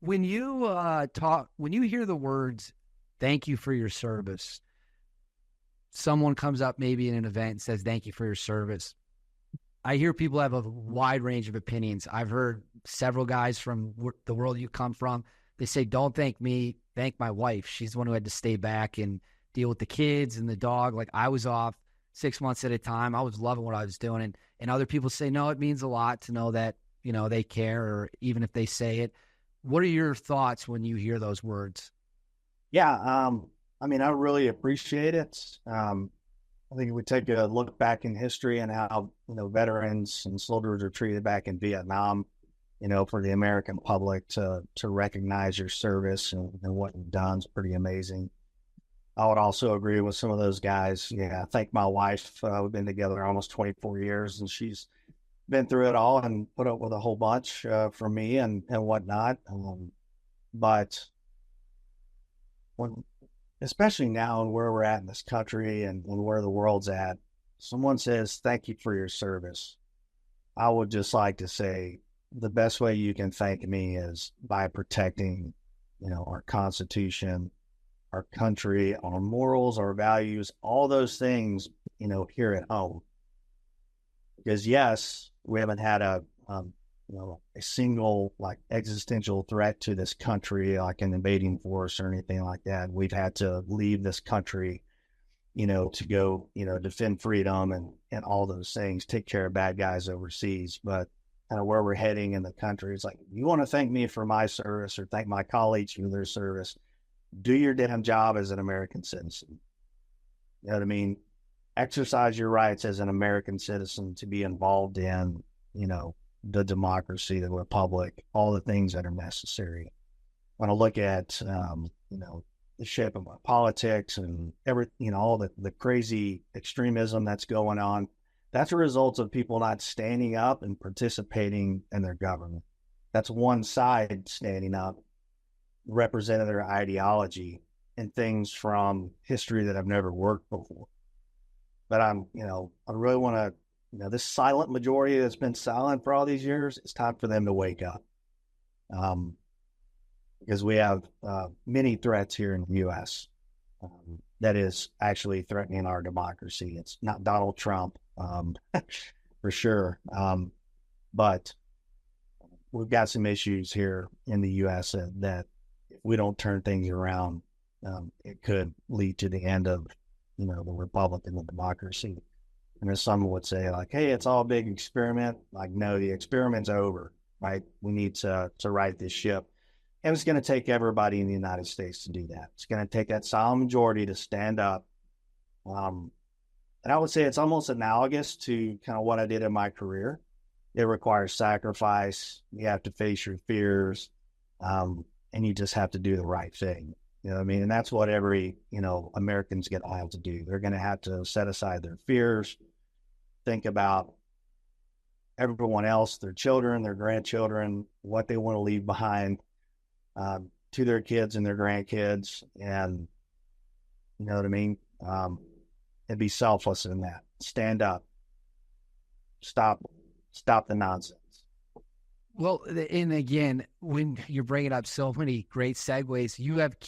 When you when you hear the words, thank you for your service, someone comes up maybe in an event and says, thank you for your service. I hear people have a wide range of opinions. I've heard several guys from the world you come from. They say, don't thank me, thank my wife. She's the one who had to stay back and deal with the kids and the dog. Like, I was off 6 months at a time. I was loving what I was doing. And other people say, no, it means a lot to know that, they care, or even if they say it. What are your thoughts when you hear those words? Yeah, I really appreciate it. I think if we take a look back in history and how, veterans and soldiers are treated back in Vietnam, for the American public to recognize your service and what you've done is pretty amazing. I would also agree with some of those guys. Yeah, I thank my wife. We've been together almost 24 years, and she's been through it all and put up with a whole bunch for me and whatnot. But when, especially now and where we're at in this country and where the world's at, someone says, thank you for your service. I would just like to say the best way you can thank me is by protecting, our Constitution, our country, our morals, our values, all those things, here at home. Because yes, we haven't had a single existential threat to this country, like an invading force or anything like that. We've had to leave this country, to go, defend freedom and all those things, take care of bad guys overseas. But kind of where we're heading in the country, it's like, you want to thank me for my service or thank my colleagues for their service, do your damn job as an American citizen. You know what I mean? Exercise your rights as an American citizen to be involved in, the democracy, the republic, all the things that are necessary. When I look at, the shape of our politics and all the crazy extremism that's going on, that's a result of people not standing up and participating in their government. That's one side standing up, representing their ideology and things from history that I've never worked before. But I really want to, this silent majority that's been silent for all these years, it's time for them to wake up. Because we have many threats here in the U.S. That is actually threatening our democracy. It's not Donald Trump, for sure. But we've got some issues here in the U.S. that if we don't turn things around, it could lead to the end of, the republic and the democracy. And as someone would say, like, hey, it's all a big experiment. Like, no, the experiment's over, right? We need to right this ship. And it's going to take everybody in the United States to do that. It's going to take that silent majority to stand up. And I would say it's almost analogous to kind of what I did in my career. It requires sacrifice. You have to face your fears. And you just have to do the right thing. You know what I mean? And that's what every, Americans get all to do. They're going to have to set aside their fears, think about everyone else, their children, their grandchildren, what they want to leave behind to their kids and their grandkids. And you know what I mean? And be selfless in that. Stand up. Stop the nonsense. Well, and again, when you're bringing up so many great segues, you have